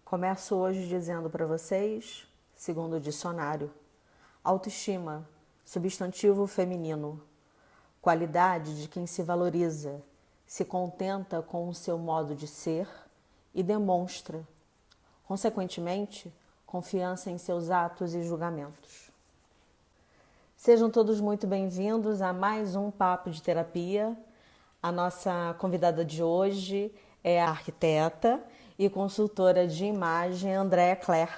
Começo hoje dizendo para vocês, segundo o dicionário, autoestima, substantivo feminino, qualidade de quem se valoriza, se contenta com o seu modo de ser e demonstra, consequentemente, confiança em seus atos e julgamentos. Sejam todos muito bem-vindos a mais um Papo de Terapia. A nossa convidada de hoje é a arquiteta e consultora de imagem Andréa Clare.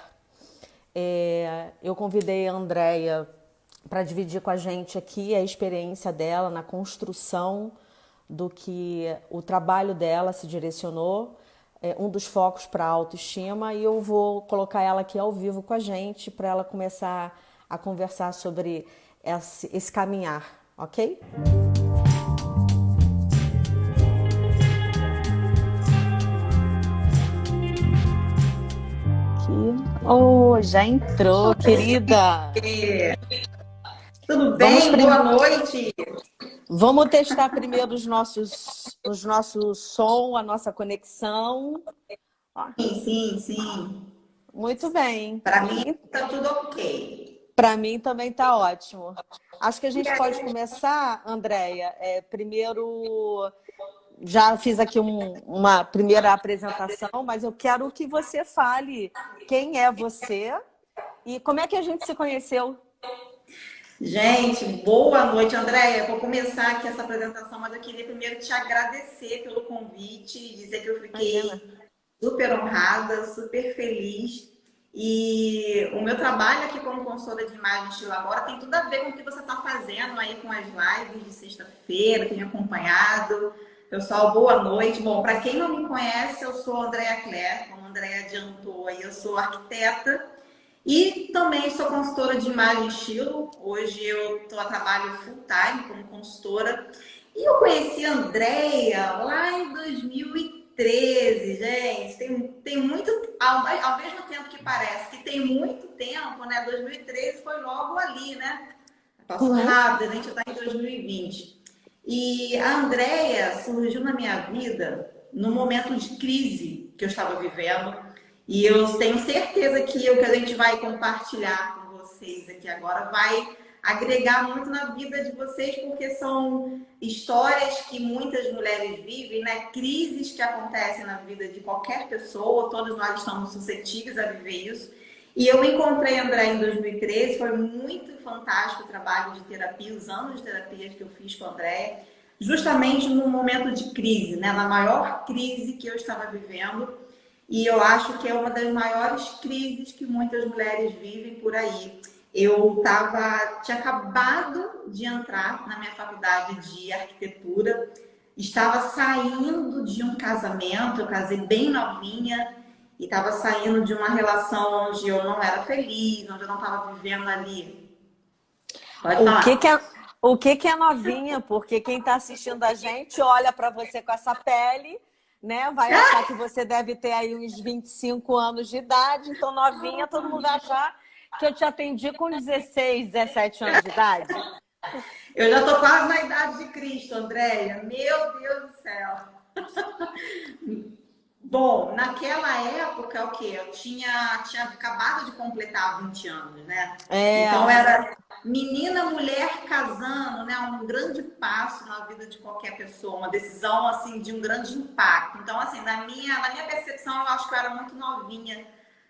Eu convidei a Andréa para dividir com a gente aqui a experiência dela na construção do que o trabalho dela se direcionou, um dos focos para a autoestima, e eu vou colocar ela aqui ao vivo com a gente para ela começar a conversar sobre esse caminhar, ok? Oh, já entrou, querida. Tudo bem? Boa noite. Vamos testar primeiro os nossos som, a nossa conexão. Sim. Muito bem. Para mim está tudo ok. Para mim também está ótimo. Acho que a gente pode começar, Andréia. Primeiro, já fiz aqui uma primeira apresentação, mas eu quero que você fale quem é você e como é que a gente se conheceu. Gente, boa noite, Andréia. Vou começar aqui essa apresentação, mas eu queria primeiro te agradecer pelo convite e dizer que eu fiquei super honrada, super feliz. E o meu trabalho aqui como consultora de imagem estilo agora tem tudo a ver com o que você está fazendo aí com as lives de sexta-feira, tem me acompanhado. Pessoal, boa noite. Bom, para quem não me conhece, eu sou Andréa Clare, como a Andréa adiantou aí, eu sou arquiteta e também sou consultora de imagem e estilo. Hoje eu trabalho full time como consultora. E eu conheci a Andréa lá em 2013, gente. Tem muito, ao mesmo tempo que parece que tem muito tempo, né? 2013 foi logo ali, né? Passou rápido, a gente já está em 2020. E a Andréa surgiu na minha vida no momento de crise que eu estava vivendo. E eu tenho certeza que o que a gente vai compartilhar com vocês aqui agora vai agregar muito na vida de vocês, porque são histórias que muitas mulheres vivem, né? Crises que acontecem na vida de qualquer pessoa, todos nós estamos suscetíveis a viver isso. E eu encontrei a André em 2013, foi muito fantástico o trabalho de terapia, os anos de terapia que eu fiz com a André, justamente num momento de crise, né? Na maior crise que eu estava vivendo. E eu acho que é uma das maiores crises que muitas mulheres vivem por aí. Eu tinha acabado de entrar na minha faculdade de arquitetura, estava saindo de um casamento, eu casei bem novinha, e estava saindo de uma relação onde eu não era feliz, onde eu não estava vivendo ali. Pode falar. O que é novinha? Porque quem está assistindo a gente olha para você com essa pele, né? Vai achar que você deve ter aí uns 25 anos de idade, então novinha, todo mundo vai achar que eu te atendi com 16, 17 anos de idade. Eu já estou quase na idade de Cristo, Andréia. Meu Deus do céu. Bom, naquela época, o quê? Eu tinha acabado de completar 20 anos, né? Então era menina, mulher casando, né? Um grande passo na vida de qualquer pessoa, uma decisão assim de um grande impacto. Então, assim, na minha percepção, eu acho que eu era muito novinha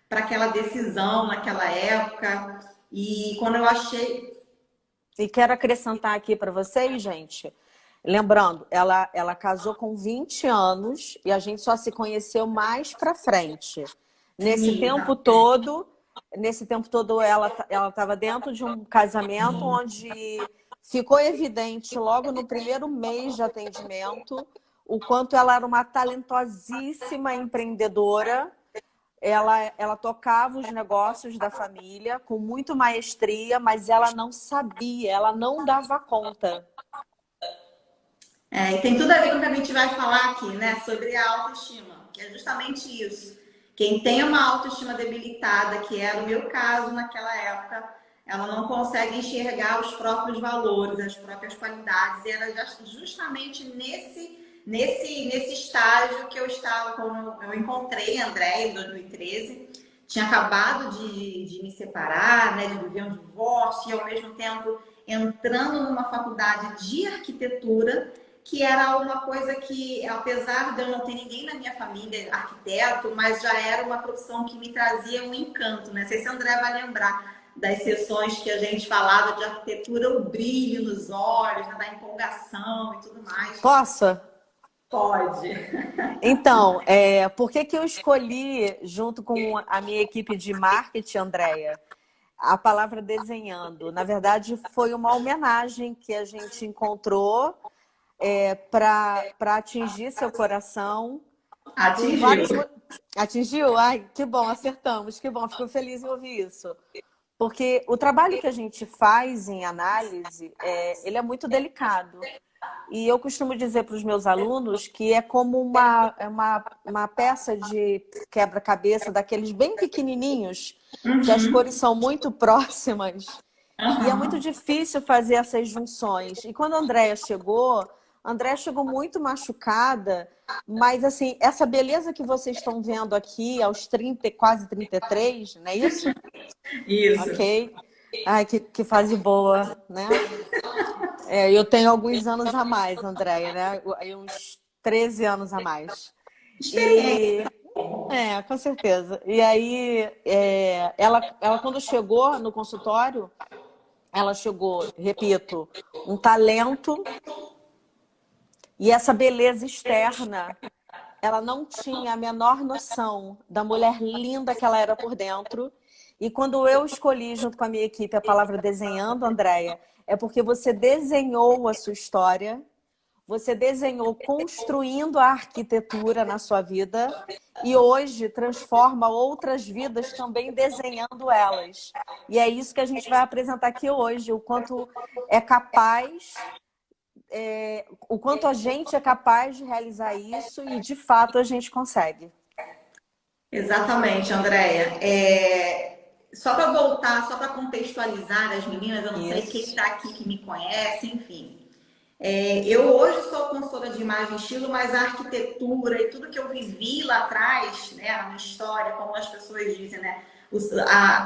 para aquela decisão naquela época. E quando eu achei. E quero acrescentar aqui para vocês, gente. Lembrando, ela casou com 20 anos e a gente só se conheceu mais para frente. Nesse tempo todo ela estava dentro de um casamento onde ficou evidente logo no primeiro mês de atendimento o quanto ela era uma talentosíssima empreendedora. Ela tocava os negócios da família com muito maestria, mas ela não sabia, ela não dava conta. E tem tudo a ver com o que a gente vai falar aqui, né? Sobre a autoestima, que é justamente isso. Quem tem uma autoestima debilitada, que era o meu caso naquela época, ela não consegue enxergar os próprios valores, as próprias qualidades. E era justamente nesse estágio que eu estava, quando eu encontrei a Andréia em 2013. Tinha acabado de me separar, né, de viver um divórcio, e ao mesmo tempo entrando numa faculdade de arquitetura, que era uma coisa que, apesar de eu não ter ninguém na minha família arquiteto, mas já era uma profissão que me trazia um encanto, né? Não sei se a André vai lembrar das sessões que a gente falava de arquitetura, o brilho nos olhos, né, da empolgação e tudo mais. Posso? Pode. Então, por que que eu escolhi, junto com a minha equipe de marketing, Andréia, a palavra desenhando? Na verdade, foi uma homenagem que a gente encontrou para atingir seu coração. Por vários... Atingiu. Atingiu? Ai, que bom, acertamos, que bom, fico feliz em ouvir isso. Porque o trabalho que a gente faz em análise, ele é muito delicado. E eu costumo dizer para os meus alunos que é como uma peça de quebra-cabeça daqueles bem pequenininhos, que as cores são muito próximas. E é muito difícil fazer essas junções. E quando a Andréia chegou muito machucada, mas assim, essa beleza que vocês estão vendo aqui aos 30, quase 33, não é isso? Isso. Ok. Ai, que fase boa, né? Eu tenho alguns anos a mais, Andréia, né? Aí uns 13 anos a mais. Experiência. Com certeza. E aí, ela quando chegou no consultório, ela chegou, repito, um talento e essa beleza externa. Ela não tinha a menor noção da mulher linda que ela era por dentro. E quando eu escolhi, junto com a minha equipe, a palavra desenhando, Andréia, é porque você desenhou a sua história, você desenhou construindo a arquitetura na sua vida e hoje transforma outras vidas também desenhando elas. E é isso que a gente vai apresentar aqui hoje, o quanto é capaz... o quanto a gente é capaz de realizar isso e, de fato, a gente consegue. Exatamente, Andréia. Só para voltar, só para contextualizar as meninas, eu não sei quem está aqui que me conhece, enfim. Eu hoje sou consultora de imagem e estilo, mas a arquitetura e tudo que eu vivi lá atrás, né, a minha história, como as pessoas dizem, né,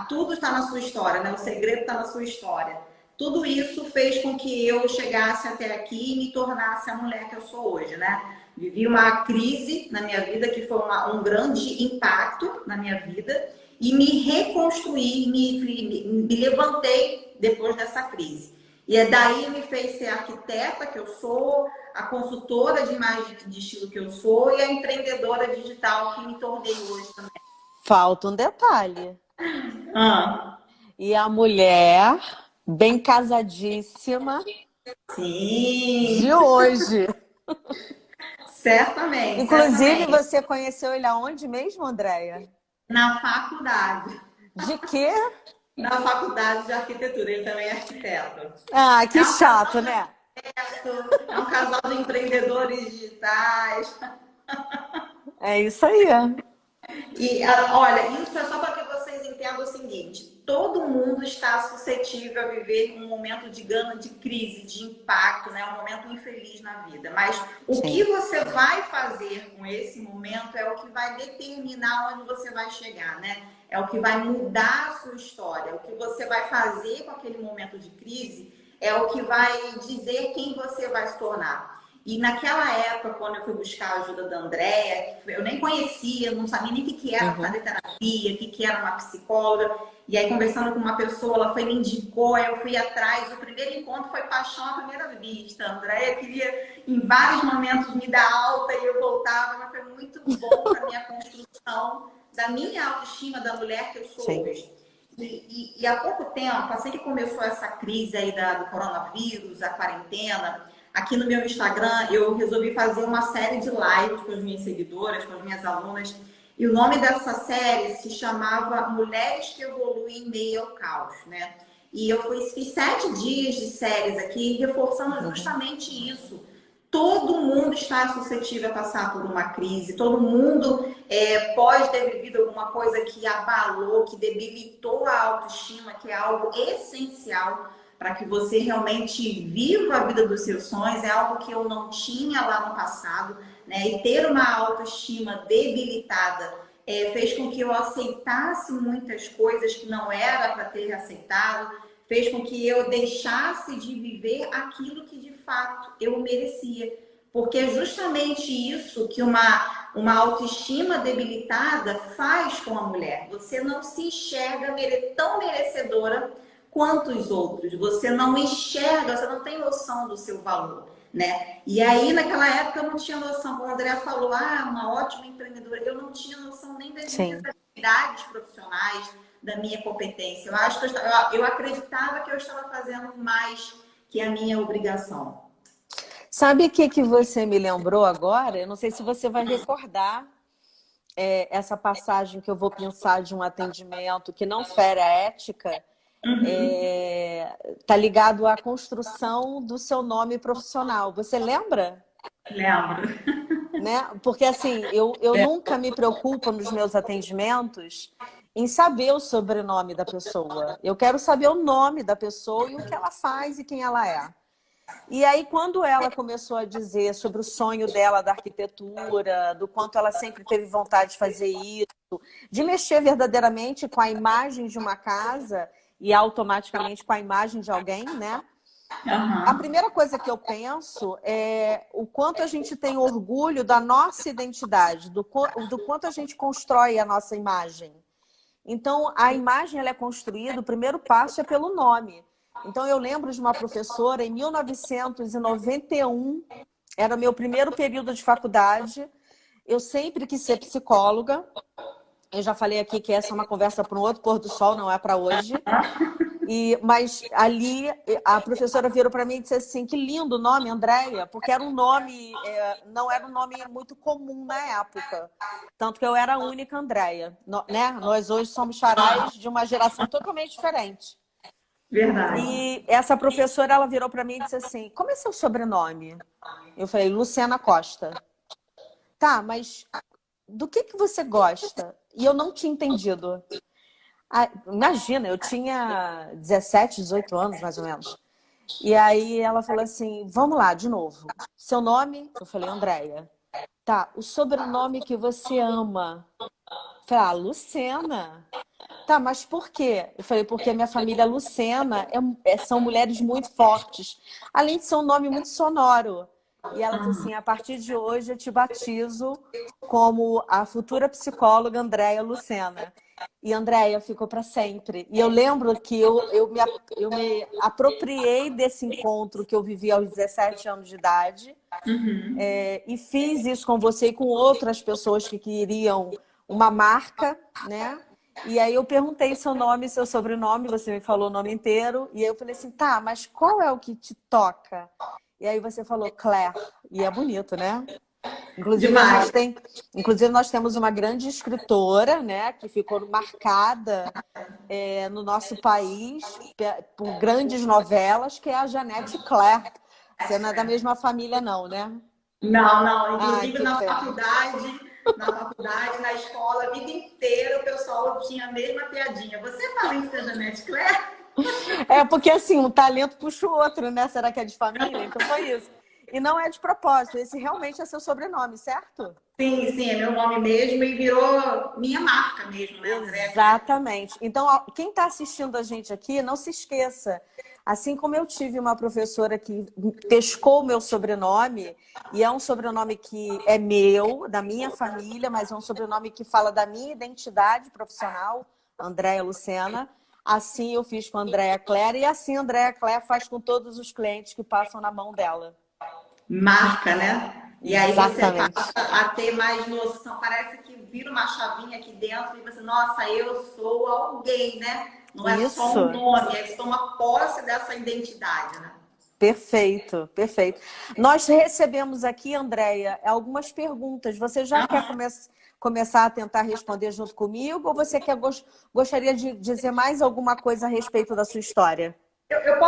tudo está na sua história, né, o segredo está na sua história. Tudo isso fez com que eu chegasse até aqui e me tornasse a mulher que eu sou hoje, né? Vivi uma crise na minha vida que foi um grande impacto na minha vida e me reconstruí, me levantei depois dessa crise. E daí me fez ser a arquiteta que eu sou, a consultora de imagem de estilo que eu sou e a empreendedora digital que me tornei hoje também. Falta um detalhe. E a mulher bem casadíssima Sim. de hoje. Certamente. Inclusive, certamente. você conheceu ele aonde mesmo, Andréia? Na faculdade. De quê? Na faculdade de arquitetura. Ele também é arquiteto. Ah, que chato, né? É um casal de empreendedores digitais. É isso aí. E olha, isso é só para que vocês entendam o seguinte: todo mundo está suscetível a viver um momento de crise, de impacto, né? Um momento infeliz na vida. Mas o que você vai fazer com esse momento é o que vai determinar onde você vai chegar, né? É o que vai mudar a sua história. O que você vai fazer com aquele momento de crise é o que vai dizer quem você vai se tornar. E naquela época, quando eu fui buscar a ajuda da Andréia, eu nem conhecia, não sabia nem o que era fazer terapia, o que era uma psicóloga. E aí, conversando com uma pessoa, ela me indicou, aí eu fui atrás. O primeiro encontro foi paixão à primeira vista. A Andréia queria, em vários momentos, me dar alta e eu voltava, mas foi muito bom para a minha construção da minha autoestima da mulher que eu sou hoje. E há pouco tempo, assim que começou essa crise aí do coronavírus, a quarentena, aqui no meu Instagram, eu resolvi fazer uma série de lives com as minhas seguidoras, com as minhas alunas. E o nome dessa série se chamava Mulheres que Evoluem em Meio ao Caos, né? E eu fiz 7 dias de séries aqui, reforçando justamente isso. Todo mundo está suscetível a passar por uma crise, todo mundo pode ter vivido alguma coisa que abalou, que debilitou a autoestima, que é algo essencial. para que você realmente viva a vida dos seus sonhos, é algo que eu não tinha lá no passado, né? E ter uma autoestima debilitada fez com que eu aceitasse muitas coisas que não era para ter aceitado, fez com que eu deixasse de viver aquilo que de fato eu merecia. Porque é justamente isso que uma autoestima debilitada faz com a mulher. Você não se enxerga tão merecedora quanto os outros. Você não enxerga, você não tem noção do seu valor, né? E aí, naquela época, eu não tinha noção. Como a Andrea falou, uma ótima empreendedora. Eu não tinha noção nem das minhas habilidades profissionais, da minha competência. Eu acho que eu acreditava que eu estava fazendo mais que a minha obrigação. Sabe o que você me lembrou agora? Eu não sei se você vai recordar essa passagem que eu vou pensar de um atendimento que não fere a ética. Tá ligado à construção do seu nome profissional. Você lembra? Lembro. Né? Porque assim, eu nunca me preocupo nos meus atendimentos em saber o sobrenome da pessoa. Eu quero saber o nome da pessoa e o que ela faz e quem ela é. E aí, quando ela começou a dizer sobre o sonho dela da arquitetura, do quanto ela sempre teve vontade de fazer isso, de mexer verdadeiramente com a imagem de uma casa e automaticamente com a imagem de alguém, né? A primeira coisa que eu penso é o quanto a gente tem orgulho da nossa identidade, do quanto a gente constrói a nossa imagem. Então, a imagem ela é construída, o primeiro passo é pelo nome. Então, eu lembro de uma professora, em 1991, era meu primeiro período de faculdade, eu sempre quis ser psicóloga. Eu já falei aqui que essa é uma conversa para um outro pôr do sol, não é para hoje. Mas ali a professora virou para mim e disse assim, que lindo o nome, Andréia, porque era um nome, não era um nome muito comum na época. Tanto que eu era a única Andréia, né? Nós hoje somos charais de uma geração totalmente diferente. Verdade. E essa professora, ela virou para mim e disse assim, como é seu sobrenome? Eu falei, Luciana Costa. Tá, mas do que você gosta? E eu não tinha entendido. Imagina, eu tinha 17, 18 anos, mais ou menos. E aí ela falou assim, vamos lá, de novo. Seu nome? Eu falei, Andréia. Tá, o sobrenome que você ama? Eu falei, Lucena. Tá, mas por quê? Eu falei, porque minha família Lucena são mulheres muito fortes. Além de ser um nome muito sonoro. E ela disse assim, a partir de hoje eu te batizo como a futura psicóloga Andréia Lucena. E Andréia ficou para sempre. E eu lembro que eu me apropriei desse encontro que eu vivi aos 17 anos de idade. E fiz isso com você e com outras pessoas que queriam uma marca, né? E aí eu perguntei seu nome, seu sobrenome, você me falou o nome inteiro. E aí eu falei assim, tá, mas qual é o que te toca? E aí você falou Claire. E é bonito, né? Inclusive, nós temos uma grande escritora, né, que ficou marcada no nosso país por grandes novelas, que é a Janete Claire. Você não é da mesma família, não, né? Não. Inclusive, Ai, na faculdade, na escola, a vida inteira, o pessoal tinha a mesma piadinha. Você é parente da Janete Claire? Porque assim, um talento puxa o outro, né? Será que é de família? Então foi isso. E não é de propósito, esse realmente é seu sobrenome, certo? Sim, é meu nome mesmo e virou minha marca mesmo, né, André? Exatamente. Então, quem está assistindo a gente aqui, não se esqueça. Assim como eu tive uma professora que pescou o meu sobrenome, e é um sobrenome que é meu, da minha família, mas é um sobrenome que fala da minha identidade profissional, Andréia Lucena. Assim eu fiz com a Andréia Claire e assim a Andréia Claire faz com todos os clientes que passam na mão dela. Marca, né? E aí Exatamente. você passa a ter mais noção, parece que vira uma chavinha aqui dentro e você, nossa, eu sou alguém, né? Não é só um nome, é só uma posse dessa identidade, né? Perfeito, perfeito. Nós recebemos aqui, Andréia, algumas perguntas. Você já quer começar a tentar responder junto comigo ou você gostaria de dizer mais alguma coisa a respeito da sua história? Eu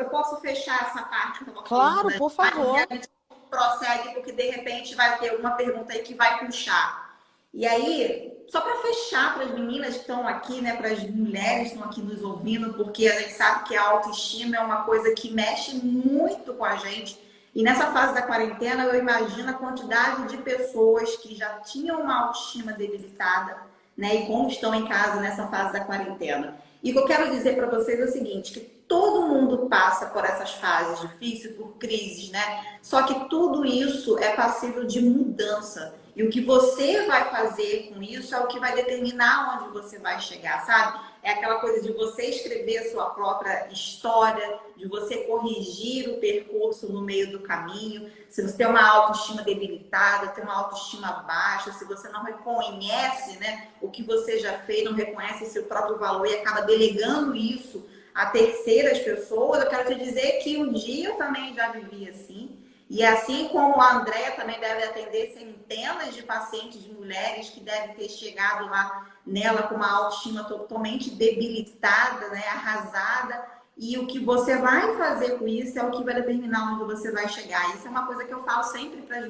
posso fechar essa parte que eu Claro, por favor. E a gente prossegue, porque de repente vai ter alguma pergunta aí que vai puxar. E aí, só para fechar para as meninas que estão aqui, né, para as mulheres que estão aqui nos ouvindo, porque a gente sabe que a autoestima é uma coisa que mexe muito com a gente. E nessa fase da quarentena, eu imagino a quantidade de pessoas que já tinham uma autoestima debilitada, né, e como estão em casa nessa fase da quarentena. E o que eu quero dizer para vocês é o seguinte, que todo mundo passa por essas fases difíceis, por crises, né? Só que tudo isso é passível de mudança. E o que você vai fazer com isso é o que vai determinar onde você vai chegar, sabe? É aquela coisa de você escrever a sua própria história, de você corrigir o percurso no meio do caminho. Se você tem uma autoestima debilitada, tem uma autoestima baixa, se você não reconhece, né, o que você já fez, não reconhece seu próprio valor e acaba delegando isso a terceiras pessoas, eu quero te dizer que um dia eu também já vivi assim. E assim como a Andréa também deve atender centenas de pacientes, de mulheres que devem ter chegado lá nela com uma autoestima totalmente debilitada, né, arrasada. E o que você vai fazer com isso é o que vai determinar onde você vai chegar. Isso é uma coisa que eu falo sempre para as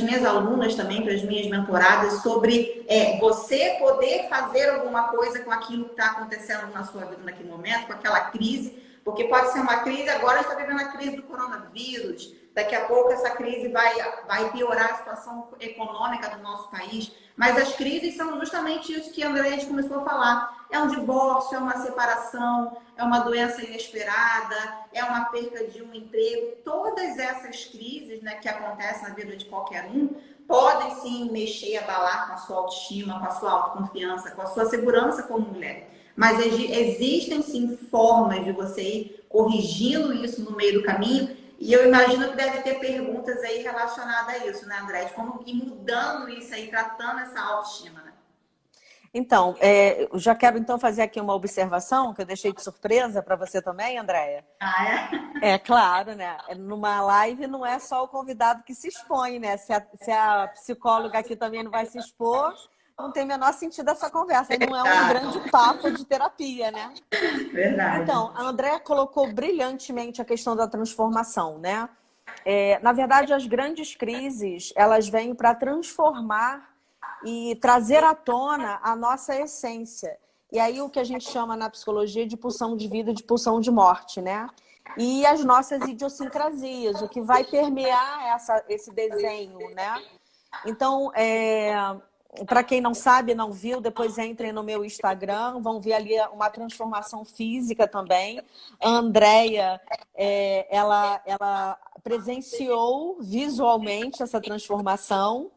minhas alunas também, para as minhas mentoradas, sobre você poder fazer alguma coisa com aquilo que está acontecendo na sua vida naquele momento, com aquela crise, porque pode ser uma crise, agora a gente está vivendo a crise do coronavírus, daqui a pouco essa crise vai piorar a situação econômica do nosso país, mas as crises são justamente isso que a Andréa começou a falar. É um divórcio, é uma separação, é uma doença inesperada, é uma perda de um emprego. Todas essas crises, né, que acontecem na vida de qualquer um, podem sim mexer, abalar com a sua autoestima, com a sua autoconfiança, com a sua segurança como mulher. Mas existem sim formas de você ir corrigindo isso no meio do caminho. E eu imagino que deve ter perguntas aí relacionadas a isso, né, André? De como ir mudando isso aí, tratando essa autoestima, né? Então, eu já quero então fazer aqui uma observação que eu deixei de surpresa para você também, Andréia. Ah, é? É claro, né? Numa live não é só o convidado que se expõe, né? Se a psicóloga aqui também não vai se expor, não tem o menor sentido essa conversa. E não é um grande papo de terapia, né? Verdade. Então, a Andréa colocou brilhantemente a questão da transformação, né? Na verdade, as grandes crises, elas vêm para transformar e trazer à tona a nossa essência. E aí o que a gente chama na psicologia de pulsão de vida e de pulsão de morte, né? E as nossas idiosincrasias, o que vai permear esse desenho, né? Então, para quem não sabe, não viu, depois entrem no meu Instagram, vão ver ali uma transformação física também. A Andréia, ela presenciou visualmente essa transformação.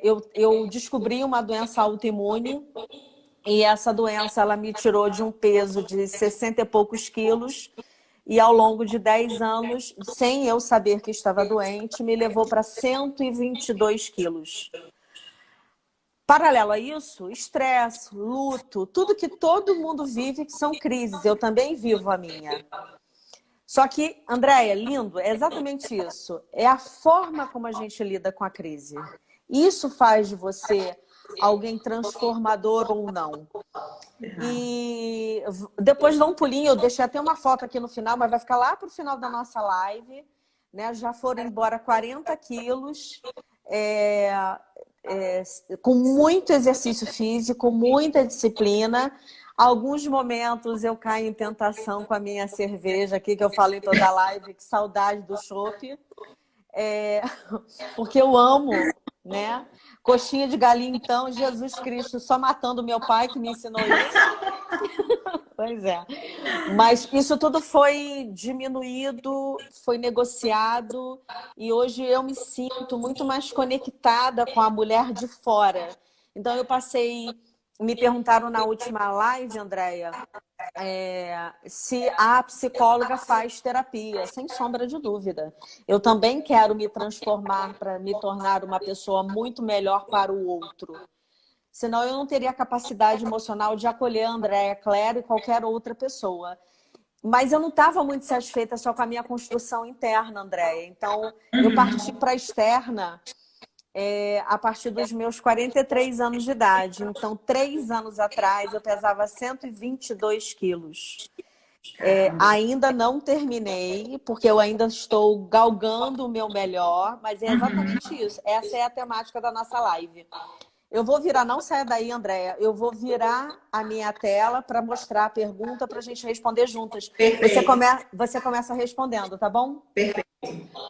Eu descobri uma doença autoimune e essa doença ela me tirou de um peso de 60 e poucos quilos e ao longo de 10 anos, sem eu saber que estava doente, me levou para 122 quilos. Paralelo a isso, estresse, luto, tudo que todo mundo vive que são crises. Eu também vivo a minha. Só que, Andréia, lindo, é exatamente isso. É a forma como a gente lida com a crise. Isso faz de você alguém transformador ou não. E depois dá um pulinho, eu deixei até uma foto aqui no final, mas vai ficar lá para o final da nossa live. Né? Já foram embora 40 quilos, com muito exercício físico, muita disciplina. Alguns momentos eu caio em tentação com a minha cerveja aqui, que eu falo em toda a live, que saudade do chopp. Porque eu amo, né? Coxinha de galinha, então, Jesus Cristo, só matando meu pai que me ensinou isso. Pois é. Mas isso tudo foi diminuído, foi negociado e hoje eu me sinto muito mais conectada com a mulher de fora. Então eu passei, me perguntaram na última live, Andréia, se a psicóloga faz terapia, sem sombra de dúvida. Eu também quero me transformar para me tornar uma pessoa muito melhor para o outro. Senão eu não teria capacidade emocional de acolher a Andréia, Claire e qualquer outra pessoa. Mas eu não estava muito satisfeita só com a minha construção interna, Andréia. Então, eu parti para a externa a partir dos meus 43 anos de idade. Então, 3 anos atrás, eu pesava 122 quilos. Caramba. Ainda não terminei, porque eu ainda estou galgando o meu melhor, mas é exatamente isso. Essa é a temática da nossa live. Eu vou virar, não saia daí, Andréia, eu vou virar a minha tela para mostrar a pergunta para a gente responder juntas. Perfeito, Você começa respondendo, tá bom? perfeito.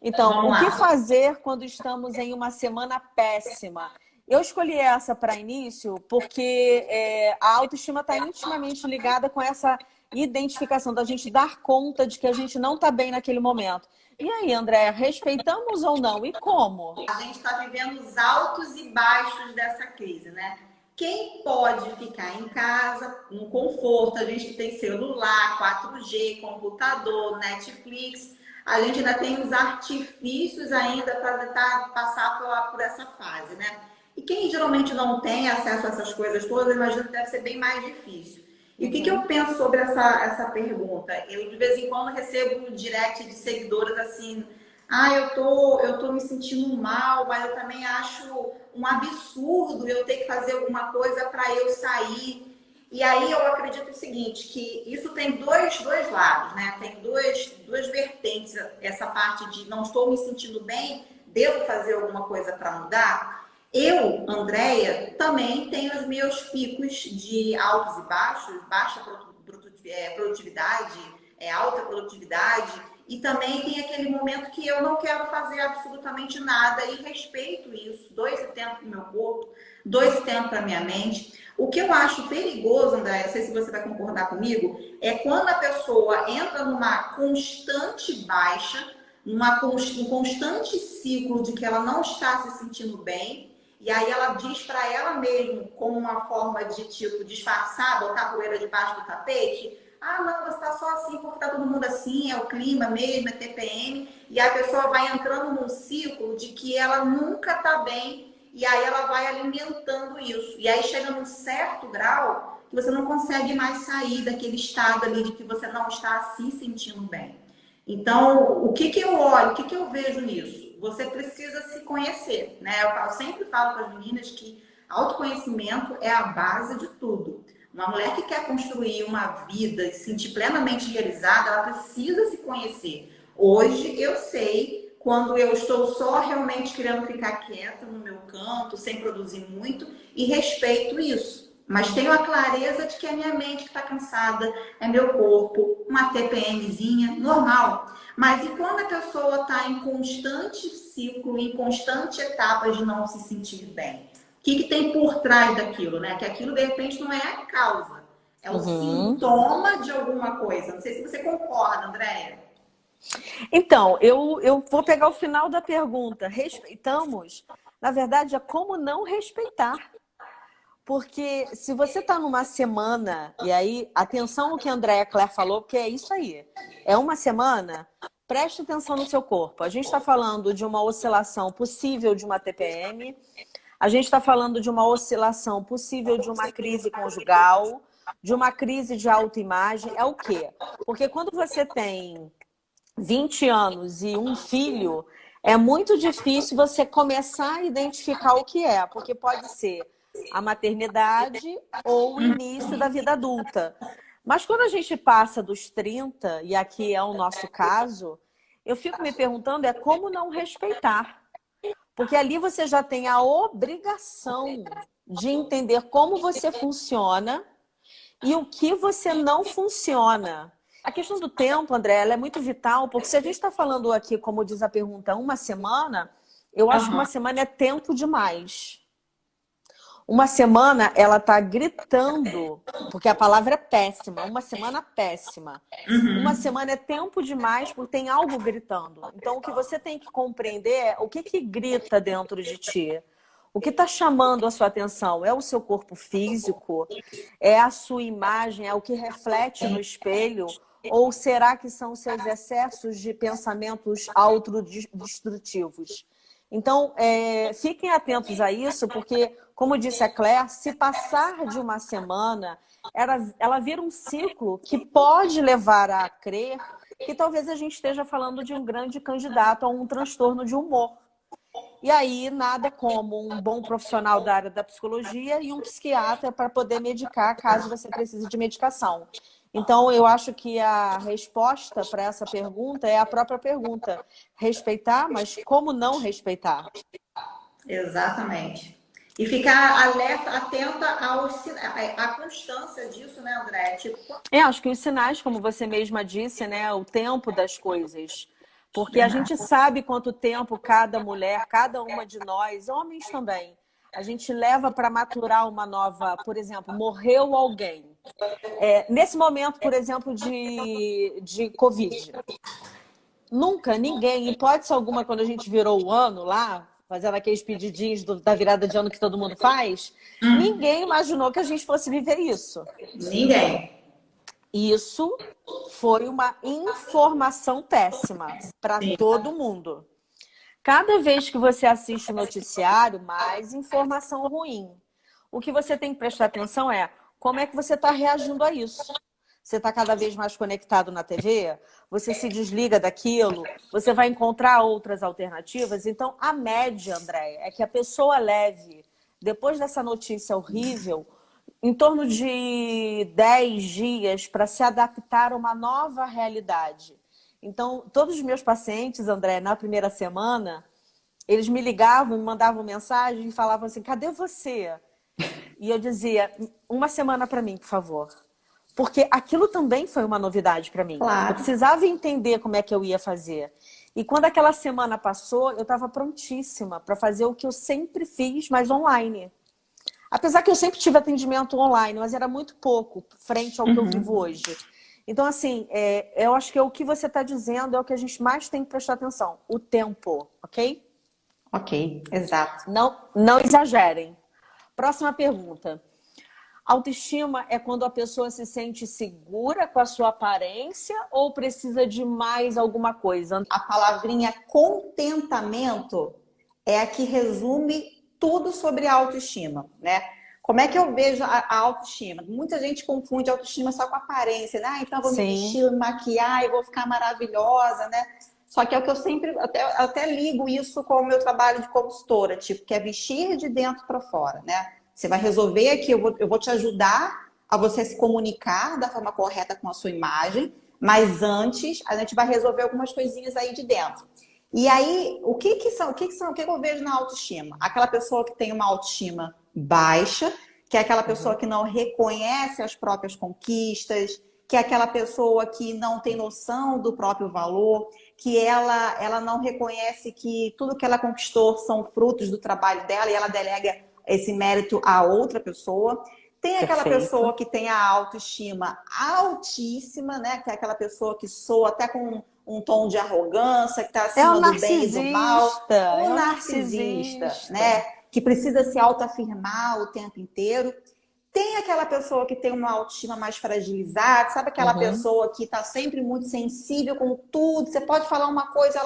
Então, Vamos o que lá. fazer quando estamos em uma semana péssima? Eu escolhi essa para início porque a autoestima está intimamente ligada com essa identificação, da gente dar conta de que a gente não está bem naquele momento. E aí, Andréia, respeitamos ou não? E como? A gente está vivendo os altos e baixos dessa crise, né? Quem pode ficar em casa, no conforto, a gente que tem celular, 4G, computador, Netflix, a gente ainda tem os artifícios ainda para tentar passar por essa fase, né? E quem geralmente não tem acesso a essas coisas todas, imagino que deve ser bem mais difícil. E o que eu penso sobre essa pergunta? Eu, de vez em quando, recebo direct de seguidoras assim, eu tô me sentindo mal, mas eu também acho um absurdo eu ter que fazer alguma coisa para eu sair. E aí eu acredito o seguinte, que isso tem dois lados, né? Tem duas vertentes, essa parte de não estou me sentindo bem, devo fazer alguma coisa para mudar. Eu, Andréia, também tenho os meus picos de altos e baixos, baixa produtividade, alta produtividade, e também tem aquele momento que eu não quero fazer absolutamente nada e respeito isso. Dou esse tempo para o meu corpo, dou esse tempo para a minha mente. O que eu acho perigoso, André, não sei se você vai concordar comigo, é quando a pessoa entra numa constante baixa, um constante ciclo de que ela não está se sentindo bem, e aí ela diz para ela mesma, como uma forma de, tipo, disfarçar, botar a poeira debaixo do tapete, ah, não, você está só assim porque está todo mundo assim, é o clima mesmo, é TPM. E a pessoa vai entrando num ciclo de que ela nunca está bem e aí ela vai alimentando isso. E aí chega num certo grau que você não consegue mais sair daquele estado ali de que você não está se sentindo bem. Então, o que eu olho, o que eu vejo nisso? Você precisa se conhecer, né? Eu sempre falo para as meninas que autoconhecimento é a base de tudo. Uma mulher que quer construir uma vida e se sentir plenamente realizada, ela precisa se conhecer. Hoje eu sei quando eu estou só realmente querendo ficar quieta no meu canto, sem produzir muito, e respeito isso. Mas tenho a clareza de que é minha mente que está cansada, é meu corpo, uma TPMzinha, normal. Mas e quando a pessoa está em constante ciclo, em constante etapa de não se sentir bem? O que tem por trás daquilo, né? Que aquilo, de repente, não é a causa. É o sintoma de alguma coisa. Não sei se você concorda, Andréia. Então, eu vou pegar o final da pergunta. Respeitamos? Na verdade, é como não respeitar. Porque se você está numa semana, e aí, atenção no que a Andréa Claire falou, porque é isso aí. É uma semana, preste atenção no seu corpo. A gente está falando de uma oscilação possível de uma TPM, a gente está falando de uma oscilação possível de uma crise conjugal, de uma crise de autoimagem. É o quê? Porque quando você tem 20 anos e um filho, é muito difícil você começar a identificar o que é, porque pode ser a maternidade ou o início da vida adulta. Mas quando a gente passa dos 30, e aqui é o nosso caso, eu fico me perguntando como não respeitar. Porque ali você já tem a obrigação de entender como você funciona e o que você não funciona. A questão do tempo, André, ela é muito vital, porque se a gente está falando aqui, como diz a pergunta, uma semana, eu acho que uma semana é tempo demais. Uma semana, ela está gritando, porque a palavra é péssima, uma semana péssima. Uma semana é tempo demais porque tem algo gritando. Então, o que você tem que compreender é o que grita dentro de ti. O que está chamando a sua atenção? É o seu corpo físico? É a sua imagem? É o que reflete no espelho? Ou será que são seus excessos de pensamentos autodestrutivos? Então, fiquem atentos a isso, porque, como disse a Claire, se passar de uma semana, ela vira um ciclo que pode levar a crer que talvez a gente esteja falando de um grande candidato a um transtorno de humor. E aí, nada como um bom profissional da área da psicologia e um psiquiatra para poder medicar caso você precise de medicação. Então, eu acho que a resposta para essa pergunta é a própria pergunta. Respeitar, mas como não respeitar? Exatamente. E ficar alerta, atenta à constância disso, né, André? Tipo, Acho que os sinais, como você mesma disse, né? O tempo das coisas. Porque a verdade. gente sabe quanto tempo cada mulher, cada uma de nós, homens também, a gente leva para maturar uma nova, por exemplo, morreu alguém. Nesse momento, por exemplo, de Covid. Nunca, ninguém, em hipótese alguma, quando a gente virou o ano lá, fazendo aqueles pedidinhos da virada de ano que todo mundo faz, ninguém imaginou que a gente fosse viver isso. Ninguém. Isso foi uma informação péssima para Sim. todo mundo. Cada vez que você assiste o noticiário, mais informação ruim. O que você tem que prestar atenção é como é que você está reagindo a isso. Você está cada vez mais conectado na TV? Você se desliga daquilo? Você vai encontrar outras alternativas? Então, a média, André, é que a pessoa leve, depois dessa notícia horrível, em torno de 10 dias para se adaptar a uma nova realidade. Então, todos os meus pacientes, André, na primeira semana, eles me ligavam, me mandavam mensagem e falavam assim, cadê você? E eu dizia, uma semana para mim, por favor. Porque aquilo também foi uma novidade para mim. Claro. Eu precisava entender como é que eu ia fazer. E quando aquela semana passou, eu estava prontíssima para fazer o que eu sempre fiz, mas online. Apesar que eu sempre tive atendimento online, mas era muito pouco frente ao que eu vivo hoje. Então, assim, eu acho que o que você está dizendo é o que a gente mais tem que prestar atenção. O tempo, ok? Ok, exato. Não exagerem. Próxima pergunta. Autoestima é quando a pessoa se sente segura com a sua aparência ou precisa de mais alguma coisa? A palavrinha contentamento é a que resume tudo sobre a autoestima, né? Como é que eu vejo a autoestima? Muita gente confunde a autoestima só com a aparência, né? Então eu vou me vestir, me maquiar e vou ficar maravilhosa, né? Só que é o que eu sempre, até ligo isso com o meu trabalho de consultora, tipo, que é vestir de dentro para fora, né? Você vai resolver aqui, eu vou te ajudar a você se comunicar da forma correta com a sua imagem, mas antes a gente vai resolver algumas coisinhas aí de dentro. E aí, o que eu vejo na autoestima? Aquela pessoa que tem uma autoestima baixa, que é aquela pessoa que não reconhece as próprias conquistas, que é aquela pessoa que não tem noção do próprio valor, que ela não reconhece que tudo que ela conquistou são frutos do trabalho dela e ela delega esse mérito a outra pessoa. Tem aquela pessoa que tem a autoestima altíssima, né? Que é aquela pessoa que soa até com um tom de arrogância, que está acima do bem e do mal. O narcisista, né? Que precisa se autoafirmar o tempo inteiro. Tem aquela pessoa que tem uma autoestima mais fragilizada, sabe aquela pessoa que está sempre muito sensível com tudo. Você pode falar uma coisa,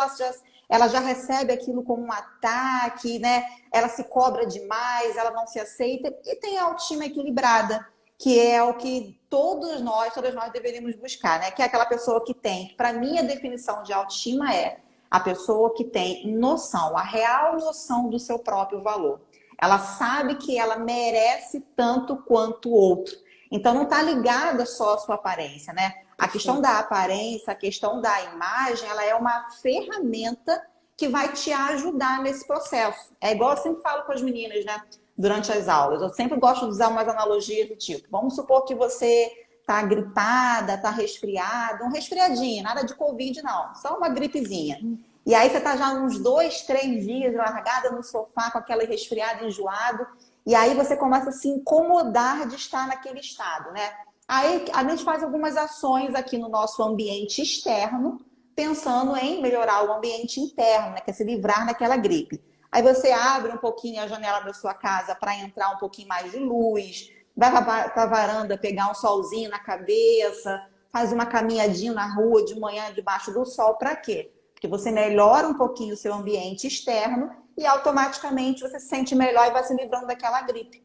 ela já recebe aquilo como um ataque, né? Ela se cobra demais, ela não se aceita. E tem a autoestima equilibrada, que é o que todas nós deveríamos buscar, né? Que é aquela pessoa que tem, para mim a definição de autoestima é a pessoa que tem noção, a real noção do seu próprio valor. Ela sabe que ela merece tanto quanto o outro. Então não está ligada só à sua aparência, né? A questão da aparência, a questão da imagem, ela é uma ferramenta que vai te ajudar nesse processo. É igual eu sempre falo com as meninas, né? Durante as aulas. Eu sempre gosto de usar umas analogias do tipo, vamos supor que você tá gripada, tá resfriada, um resfriadinho, nada de Covid não, só uma gripezinha. E aí você tá já uns 2, 3 dias largada no sofá com aquela resfriada, enjoado, e aí você começa a se incomodar de estar naquele estado, né? Aí a gente faz algumas ações aqui no nosso ambiente externo, pensando em melhorar o ambiente interno, né? Que é se livrar daquela gripe. Aí você abre um pouquinho a janela da sua casa para entrar um pouquinho mais de luz, vai para a varanda pegar um solzinho na cabeça, faz uma caminhadinha na rua de manhã debaixo do sol, para quê? Porque você melhora um pouquinho o seu ambiente externo e automaticamente você se sente melhor e vai se livrando daquela gripe.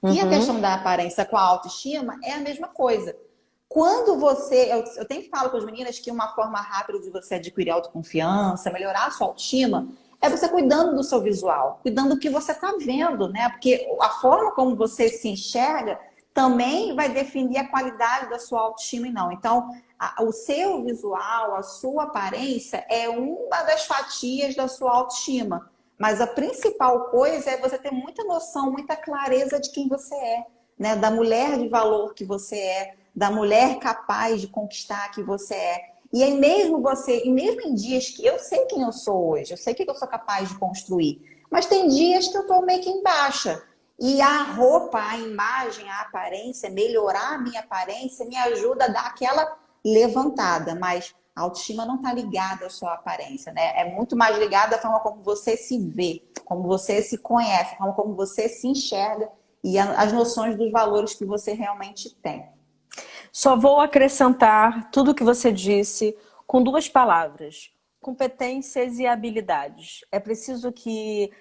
E a questão da aparência com a autoestima é a mesma coisa. Quando você... Eu sempre falo com as meninas que uma forma rápida de você adquirir autoconfiança, melhorar a sua autoestima, é você cuidando do seu visual, cuidando do que você está vendo, né? Porque a forma como você se enxerga também vai definir a qualidade da sua autoestima e não. Então, o seu visual, a sua aparência é uma das fatias da sua autoestima. Mas a principal coisa é você ter muita noção, muita clareza de quem você é, né? Da mulher de valor que você é, da mulher capaz de conquistar que você é. E aí mesmo em dias que eu sei quem eu sou hoje, eu sei o que eu sou capaz de construir, mas tem dias que eu tô meio que em baixa. E a roupa, a imagem, a aparência, melhorar a minha aparência me ajuda a dar aquela levantada, mas a autoestima não está ligada à sua aparência, né? É muito mais ligada à forma como você se vê, como você se conhece, a forma como você se enxerga e as noções dos valores que você realmente tem. Só vou acrescentar tudo o que você disse com duas palavras: competências e habilidades. É preciso que,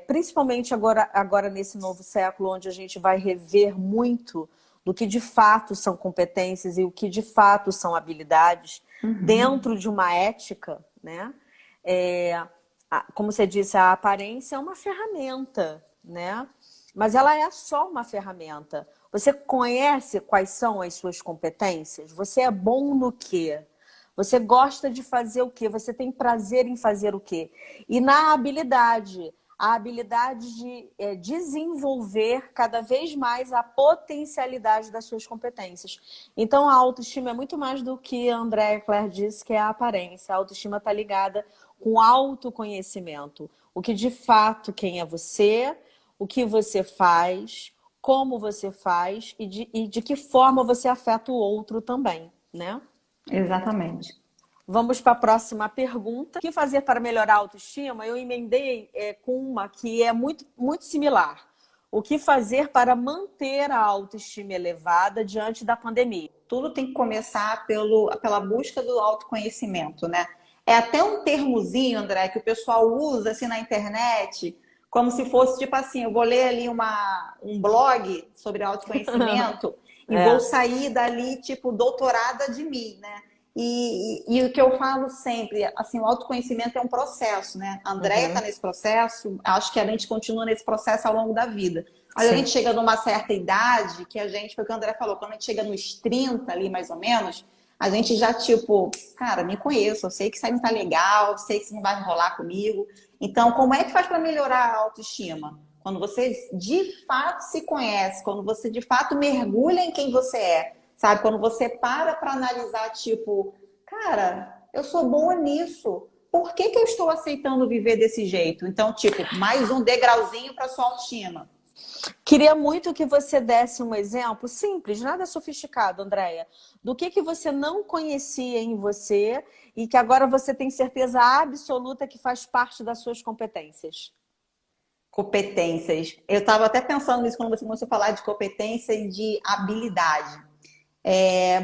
principalmente agora nesse novo século, onde a gente vai rever muito do que de fato são competências e o que de fato são habilidades, dentro de uma ética, né? Como você disse, a aparência é uma ferramenta, né? Mas ela é só uma ferramenta. Você conhece quais são as suas competências? Você é bom no quê? Você gosta de fazer o quê? Você tem prazer em fazer o quê? E na habilidade, a habilidade de desenvolver cada vez mais a potencialidade das suas competências. Então, a autoestima é muito mais do que a Andréa Claire disse, que é a aparência. A autoestima está ligada com autoconhecimento. O que de fato, quem é você, o que você faz, como você faz e de que forma você afeta o outro também, né? Exatamente. Vamos para a próxima pergunta. O que fazer para melhorar a autoestima? Eu emendei com uma que é muito, muito similar. O que fazer para manter a autoestima elevada diante da pandemia? Tudo tem que começar pela busca do autoconhecimento, né? É até um termozinho, André, que o pessoal usa assim na internet, como se fosse tipo assim, eu vou ler ali um blog sobre autoconhecimento e vou sair dali tipo doutorada de mim, né? E o que eu falo sempre, assim, o autoconhecimento é um processo, né? A Andréia está nesse processo, acho que a gente continua nesse processo ao longo da vida. Mas a gente chega numa certa idade que foi o que o André falou, quando a gente chega nos 30 ali, mais ou menos, a gente já, tipo, cara, me conheço, eu sei que isso aí não tá legal, eu sei que isso não vai rolar comigo. Então, como é que faz para melhorar a autoestima? Quando você de fato se conhece, quando você de fato mergulha em quem você é, sabe? Quando você para analisar, tipo, cara, eu sou boa nisso. Por que eu estou aceitando viver desse jeito? Então, tipo, mais um degrauzinho para sua autoestima. Queria muito que você desse um exemplo simples, nada sofisticado, Andréia, do que você não conhecia em você e que agora você tem certeza absoluta que faz parte das suas competências. Competências. Eu estava até pensando nisso quando você começou a falar de competência e de habilidade.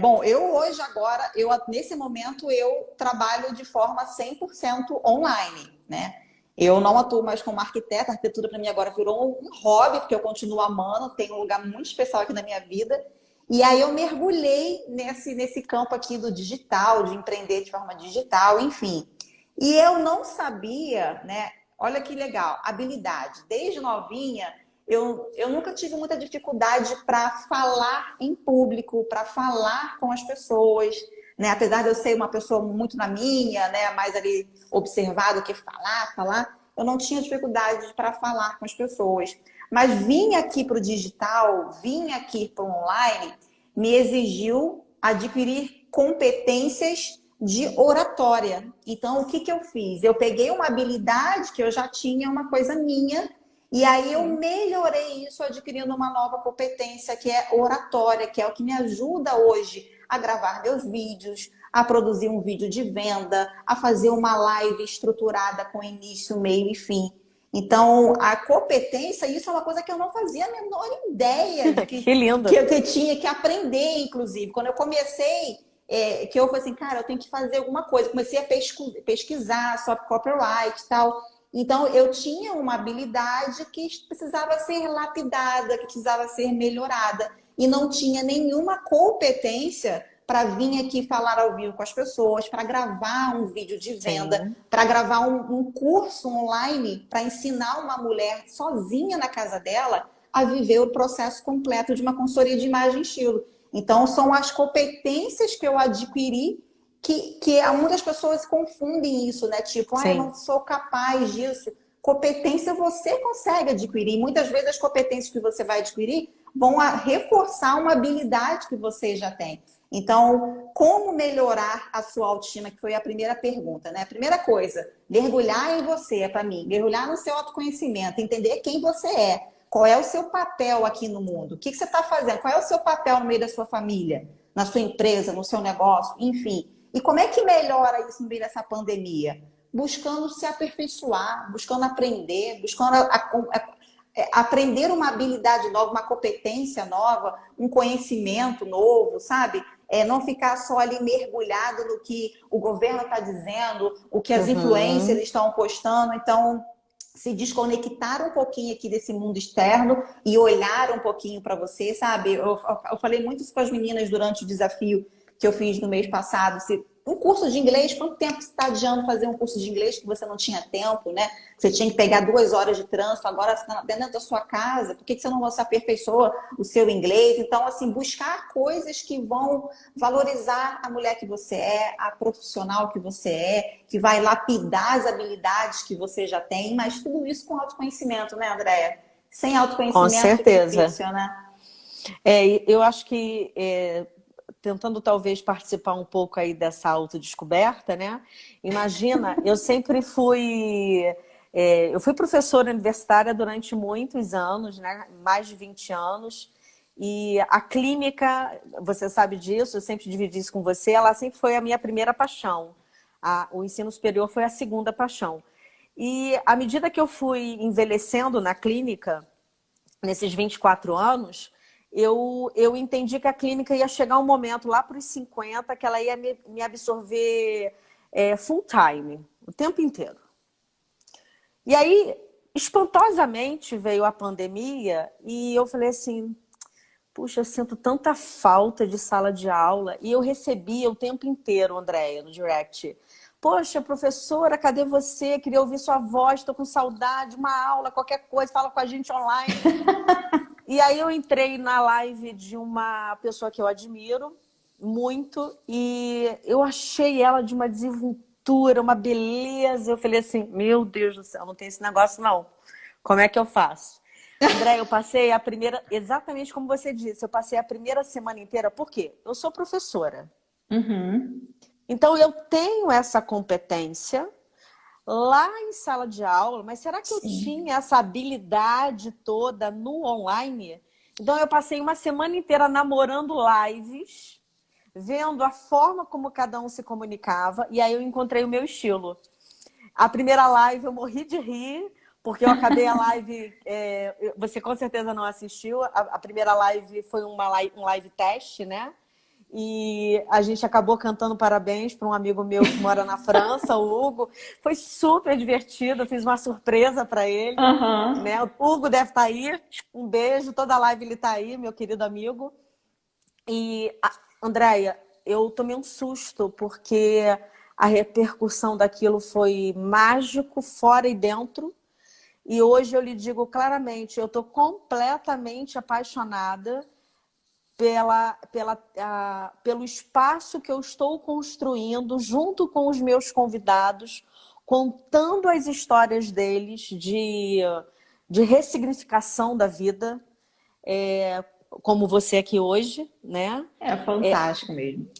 Bom, eu hoje agora, nesse momento, eu trabalho de forma 100% online, né? Eu não atuo mais como arquiteta, a arquitetura para mim agora virou um hobby, porque eu continuo amando, tem um lugar muito especial aqui na minha vida. E aí eu mergulhei nesse campo aqui do digital, de empreender de forma digital, enfim. E eu não sabia, né? Olha que legal, habilidade. Desde novinha, eu nunca tive muita dificuldade para falar em público, para falar com as pessoas, né? Apesar de eu ser uma pessoa muito na minha, né? Mais ali observado que falar, eu não tinha dificuldade para falar com as pessoas. Mas vir aqui para o digital, vir aqui para o online, me exigiu adquirir competências de oratória. Então, o que eu fiz? Eu peguei uma habilidade que eu já tinha, uma coisa minha, e aí eu melhorei isso adquirindo uma nova competência, que é oratória, que é o que me ajuda hoje a gravar meus vídeos, a produzir um vídeo de venda, a fazer uma live estruturada com início, meio e fim. Então, a competência, isso é uma coisa que eu não fazia a menor ideia de que lindo. que eu tinha que aprender, inclusive. Quando eu comecei, que eu falei assim, cara, eu tenho que fazer alguma coisa. Comecei a pesquisar sobre copyright e tal. Então, eu tinha uma habilidade que precisava ser lapidada, que precisava ser melhorada. E não tinha nenhuma competência para vir aqui falar ao vivo com as pessoas, para gravar um vídeo de venda, para gravar um curso online para ensinar uma mulher sozinha na casa dela a viver o processo completo de uma consultoria de imagem e estilo. Então, são as competências que eu adquiri que muitas pessoas confundem isso, né? Tipo, eu não sou capaz disso. Competência você consegue adquirir. Muitas vezes as competências que você vai adquirir vão reforçar uma habilidade que você já tem. Então, como melhorar a sua autoestima, que foi a primeira pergunta, né? A primeira coisa, mergulhar em você, para mim, mergulhar no seu autoconhecimento, entender quem você é, qual é o seu papel aqui no mundo, o que você está fazendo, qual é o seu papel no meio da sua família, na sua empresa, no seu negócio, enfim. E como é que melhora isso no meio dessa pandemia? Buscando se aperfeiçoar, buscando aprender, buscando aprender uma habilidade nova, uma competência nova, um conhecimento novo, sabe? Não ficar só ali mergulhado no que o governo está dizendo, o que as influências estão postando. Então, se desconectar um pouquinho aqui desse mundo externo e olhar um pouquinho para você, sabe? Eu falei muito isso com as meninas durante o desafio que eu fiz no mês passado. Um curso de inglês, quanto tempo você está adiando fazer um curso de inglês que você não tinha tempo, né? Você tinha que pegar 2 horas de trânsito, agora você está dentro da sua casa, por que você não se aperfeiçoa o seu inglês? Então, assim, buscar coisas que vão valorizar a mulher que você é, a profissional que você é, que vai lapidar as habilidades que você já tem, mas tudo isso com autoconhecimento, né, Andréia? Sem autoconhecimento Com certeza. fica difícil, né? Eu acho que tentando talvez participar um pouco aí dessa autodescoberta, né? Imagina, eu sempre fui... eu fui professora universitária durante muitos anos, né? Mais de 20 anos. E a clínica, você sabe disso, eu sempre dividi isso com você, ela sempre foi a minha primeira paixão. O ensino superior foi a segunda paixão. E à medida que eu fui envelhecendo na clínica, nesses 24 anos... Eu entendi que a clínica ia chegar um momento lá para os 50 que ela ia me absorver full time, o tempo inteiro. E aí, espantosamente, veio a pandemia e eu falei assim, puxa, eu sinto tanta falta de sala de aula. E eu recebia o tempo inteiro, Andréia, no direct. Poxa, professora, cadê você? Queria ouvir sua voz, estou com saudade, uma aula, qualquer coisa, fala com a gente online. E aí eu entrei na live de uma pessoa que eu admiro muito e eu achei ela de uma desenvoltura, uma beleza. Eu falei assim, meu Deus do céu, não tem esse negócio não. Como é que eu faço? André, eu passei a primeira, exatamente como você disse, eu passei a primeira semana inteira. Por quê? Eu sou professora. Então eu tenho essa competência lá em sala de aula, mas será que eu tinha essa habilidade toda no online? Então eu passei uma semana inteira namorando lives, vendo a forma como cada um se comunicava, e aí eu encontrei o meu estilo. A primeira live eu morri de rir, porque eu acabei a live, você com certeza não assistiu, a primeira live foi um live teste, né? E a gente acabou cantando parabéns para um amigo meu que mora na França, o Hugo. Foi super divertido, eu fiz uma surpresa para ele. Né? O Hugo deve estar aí. Um beijo, toda a live ele está aí, meu querido amigo. E, Andréia, eu tomei um susto, porque a repercussão daquilo foi mágico, fora e dentro. E hoje eu lhe digo claramente, eu estou completamente apaixonada pelo espaço que eu estou construindo junto com os meus convidados, contando as histórias deles de ressignificação da vida, como você aqui hoje, né? É fantástico mesmo.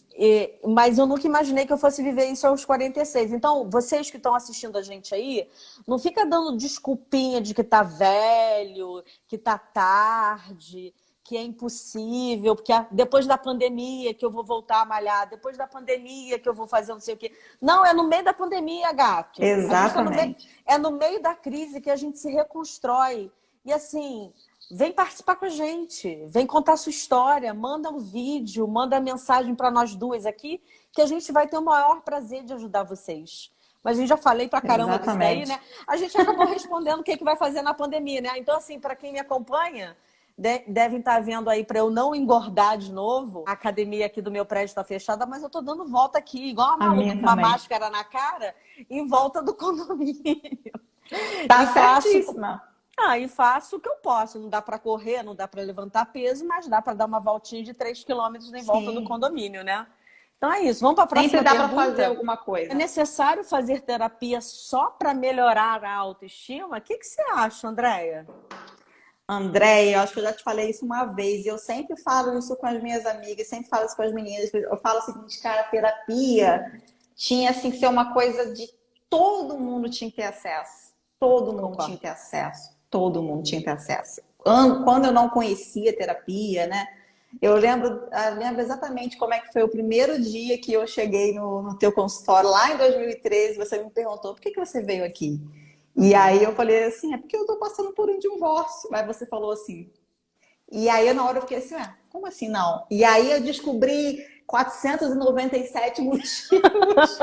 Mas eu nunca imaginei que eu fosse viver isso aos 46. Então, vocês que estão assistindo a gente aí, não fica dando desculpinha de que tá velho, que tá tarde, que é impossível, porque depois da pandemia que eu vou voltar a malhar, depois da pandemia que eu vou fazer não sei o quê. Não, é no meio da pandemia, gato. Exatamente. É no meio da crise que a gente se reconstrói. E assim, vem participar com a gente, vem contar sua história, manda um vídeo, manda mensagem para nós duas aqui, que a gente vai ter o maior prazer de ajudar vocês. Mas a gente já falei pra caramba disso daí, né? A gente acabou respondendo o que vai fazer na pandemia, né? Então, assim, para quem me acompanha, devem estar vendo aí para eu não engordar de novo. A academia aqui do meu prédio está fechada, mas eu tô dando volta aqui, igual uma maluca, com uma máscara na cara, em volta do condomínio. Tá certíssima. Ah, e faço o que eu posso. Não dá para correr, não dá para levantar peso, mas dá para dar uma voltinha de 3 quilômetros em volta do Sim. condomínio, né? Então é isso. Vamos para a Sempre próxima dá para fazer pergunta. alguma É coisa. necessário fazer terapia só para melhorar a autoestima? O que você acha, Andréia? Andréia, eu acho que eu já te falei isso uma vez, e eu sempre falo isso com as minhas amigas, sempre falo isso com as meninas. Eu falo o seguinte, cara, terapia tinha assim que ser uma coisa de todo mundo tinha que ter acesso. Todo mundo tinha que Concordo. ter acesso. Todo mundo tinha que ter acesso. Quando eu não conhecia terapia, né? Eu lembro exatamente como é que foi o primeiro dia que eu cheguei no teu consultório, lá em 2013, você me perguntou, por que que você veio aqui? E aí eu falei assim, é porque eu tô passando por um divórcio. Aí você falou assim. E aí na hora eu fiquei assim, como assim não? E aí eu descobri 497 motivos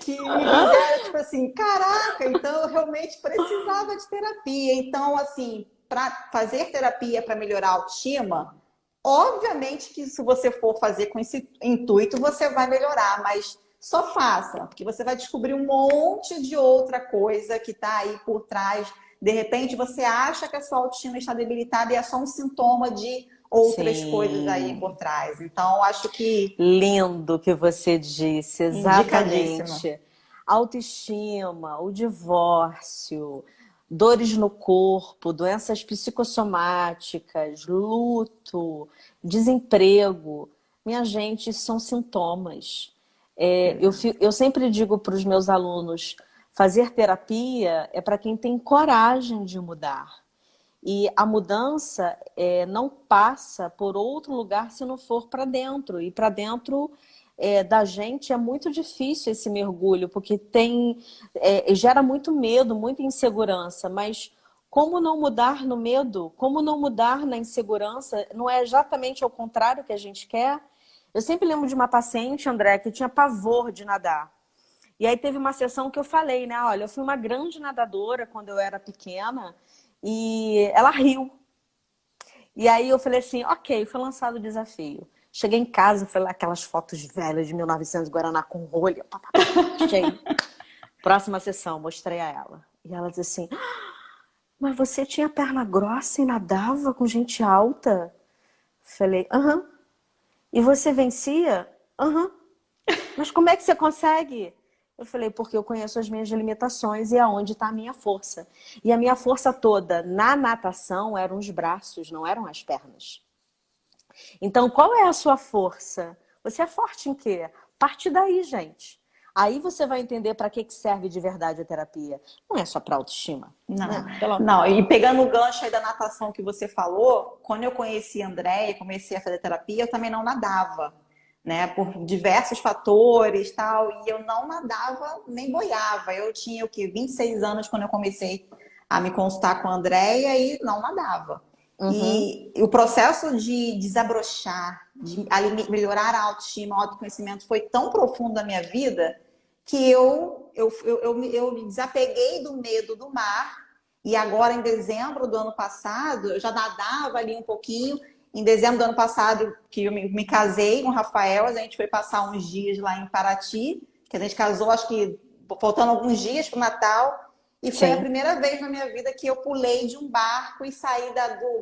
que me fizeram, tipo assim, caraca, então eu realmente precisava de terapia. Então, assim, para fazer terapia para melhorar a autoestima, obviamente que se você for fazer com esse intuito, você vai melhorar, mas só faça, porque você vai descobrir um monte de outra coisa que está aí por trás. De repente, você acha que a sua autoestima está debilitada e é só um sintoma de outras coisas aí por Sim. trás. Então, acho que Lindo que você disse, indicadíssimo. exatamente. Autoestima, o divórcio, dores no corpo, doenças psicossomáticas, luto, desemprego. Minha gente, são sintomas. Eu sempre digo para os meus alunos, fazer terapia é para quem tem coragem de mudar. E a mudança não passa por outro lugar se não for para dentro. E para dentro da gente é muito difícil esse mergulho, porque gera muito medo, muita insegurança. Mas como não mudar no medo? Como não mudar na insegurança? Não é exatamente ao contrário que a gente quer? Eu sempre lembro de uma paciente, André, que tinha pavor de nadar. E aí teve uma sessão que eu falei, né? Olha, eu fui uma grande nadadora quando eu era pequena e ela riu. E aí eu falei assim, ok, foi lançado o desafio. Cheguei em casa, foi lá aquelas fotos velhas de 1900 Guaraná com rolha, cheio. Próxima sessão, mostrei a ela. E ela disse assim, mas você tinha perna grossa e nadava com gente alta? Falei, aham. E você vencia? Aham. Mas como é que você consegue? Eu falei, porque eu conheço as minhas limitações e aonde está a minha força. E a minha força toda na natação eram os braços, não eram as pernas. Então, qual é a sua força? Você é forte em quê? Parte daí, gente. Aí você vai entender para que serve de verdade a terapia. Não é só para autoestima, Não, né? não. E pegando o gancho aí da natação que você falou, quando eu conheci a Andréia, comecei a fazer terapia, eu também não nadava, né? Por diversos fatores, tal, e eu não nadava nem boiava. Eu tinha o quê? 26 anos quando eu comecei a me consultar com a Andréia e não nadava. Uhum. E o processo de desabrochar, de melhorar a autoestima, o autoconhecimento foi tão profundo na minha vida que eu me desapeguei do medo do mar. E agora, em dezembro do ano passado, eu já nadava ali um pouquinho. Em dezembro do ano passado, que eu me casei com o Rafael, a gente foi passar uns dias lá em Paraty, que a gente casou, acho que faltando alguns dias para o Natal. E foi a Sim. primeira vez na minha vida que eu pulei de um barco e saí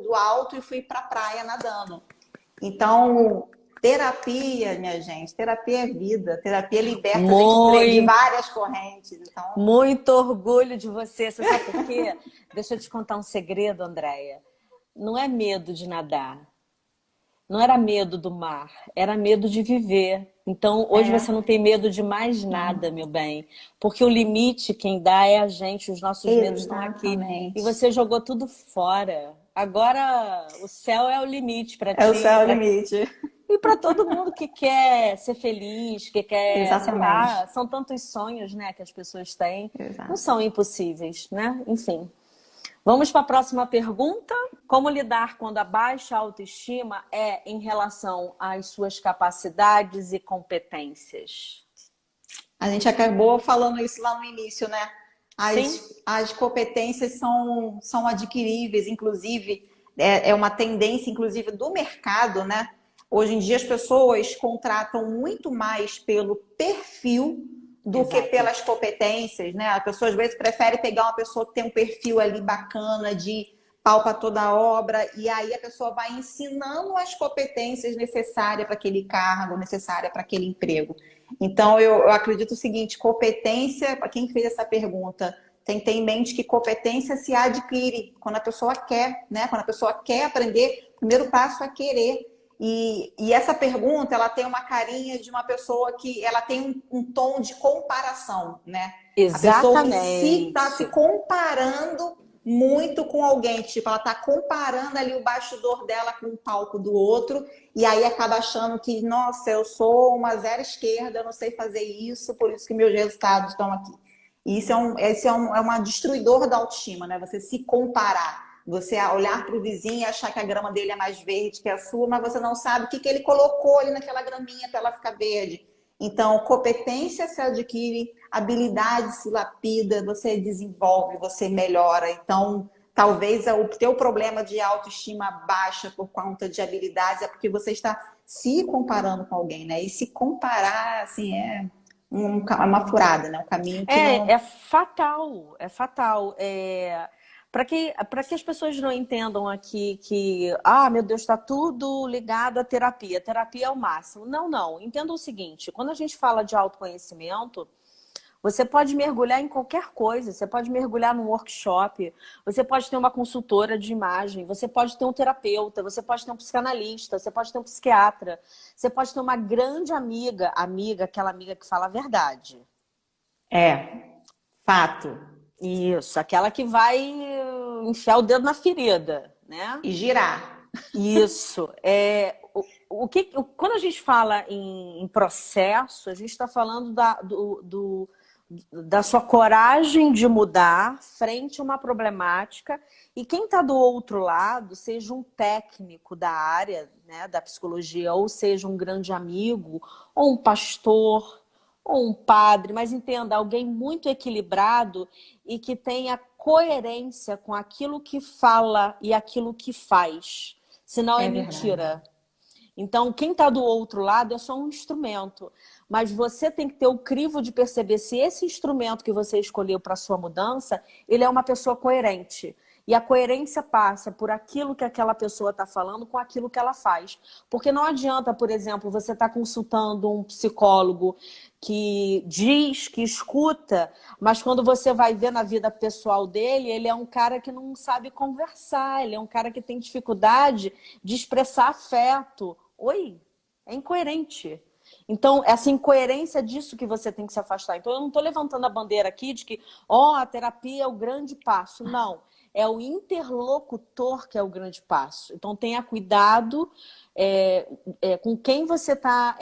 do alto e fui para a praia nadando. Então, terapia, minha gente, terapia é vida, terapia liberta a gente de Muito, várias correntes. Então, muito orgulho de você. Você sabe por quê? Deixa eu te contar um segredo, Andréia. Não é medo de nadar. Não era medo do mar, era medo de viver. Então, hoje você não tem medo de mais nada, não, meu bem. Porque o limite, quem dá é a gente, os nossos medos estão aqui. E exatamente. você jogou tudo fora. Agora, o céu é o limite para É o ti céu o limite. e para todo mundo que quer ser feliz, que quer, sei Exatamente. lá, são tantos sonhos, né, que as pessoas têm. Não Exato. são impossíveis, né? Enfim. Vamos para a próxima pergunta. Como lidar quando a baixa autoestima é em relação às suas capacidades e competências? A gente acabou falando isso lá no início, né? Sim? As competências são adquiríveis, inclusive, é uma tendência, inclusive, do mercado, né? Hoje em dia as pessoas contratam muito mais pelo perfil do que pelas competências, né? A pessoa às vezes prefere pegar uma pessoa que tem um perfil ali bacana de pau para toda a obra, e aí a pessoa vai ensinando as competências necessárias para aquele cargo, necessárias para aquele emprego. Então, eu acredito o seguinte, competência, para quem fez essa pergunta, tem que ter em mente que competência se adquire quando a pessoa quer, né? Quando a pessoa quer aprender, o primeiro passo é querer. E essa pergunta, ela tem uma carinha de uma pessoa que ela tem um tom de comparação, né? Exatamente. A pessoa em si está se comparando muito com alguém, tipo, ela está comparando ali o bastidor dela com o palco do outro, e aí acaba achando que, nossa, eu sou uma zero esquerda, eu não sei fazer isso, por isso que meus resultados estão aqui. E é uma destruidor da autoestima, né? Você se comparar. Você olhar para o vizinho e achar que a grama dele é mais verde que a sua, mas você não sabe o que ele colocou ali naquela graminha para ela ficar verde. Então, competência se adquire, habilidade se lapida, você desenvolve, você melhora. Então, talvez o teu problema de autoestima baixa por conta de habilidades é porque você está se comparando com alguém, né? E se comparar, assim, é uma furada, né? Um caminho que não... É fatal, é fatal. Para que as pessoas não entendam aqui que, meu Deus, está tudo ligado à terapia. Terapia é o máximo. Não, não. Entenda o seguinte, quando a gente fala de autoconhecimento, você pode mergulhar em qualquer coisa. Você pode mergulhar num workshop, você pode ter uma consultora de imagem, você pode ter um terapeuta, você pode ter um psicanalista, você pode ter um psiquiatra, você pode ter uma grande amiga, aquela amiga que fala a verdade. Fato. Isso, aquela que vai enfiar o dedo na ferida, né? E girar. Isso. Quando a gente fala em processo, a gente está falando da sua coragem de mudar frente a uma problemática, e quem está do outro lado, seja um técnico da área, né, da psicologia, ou seja um grande amigo, ou um pastor, ou um padre, mas entenda, alguém muito equilibrado e que tenha coerência com aquilo que fala e aquilo que faz. Senão é mentira. Verdade. Então, quem está do outro lado é só um instrumento. Mas você tem que ter o crivo de perceber se esse instrumento que você escolheu para a sua mudança, ele é uma pessoa coerente. E a coerência passa por aquilo que aquela pessoa está falando com aquilo que ela faz. Porque não adianta, por exemplo, você estar consultando um psicólogo que diz que escuta, mas quando você vai ver na vida pessoal dele, ele é um cara que não sabe conversar, ele é um cara que tem dificuldade de expressar afeto. Oi, é incoerente. Então, essa incoerência disso que você tem que se afastar. Então, eu não estou levantando a bandeira aqui de que, a terapia é o grande passo. Não, é o interlocutor que é o grande passo. Então, tenha cuidado com quem você está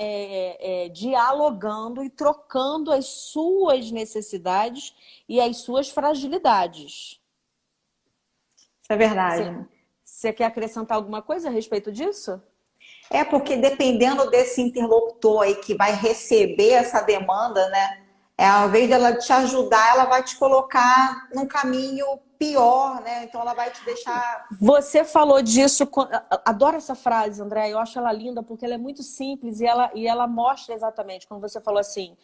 dialogando e trocando as suas necessidades e as suas fragilidades. Isso é verdade. Você quer acrescentar alguma coisa a respeito disso? Porque dependendo desse interlocutor aí que vai receber essa demanda, né? Ao invés dela te ajudar, ela vai te colocar num caminho pior, né? Então ela vai te deixar... Você falou disso, adoro essa frase, André, eu acho ela linda porque ela é muito simples e ela mostra exatamente, como você falou assim,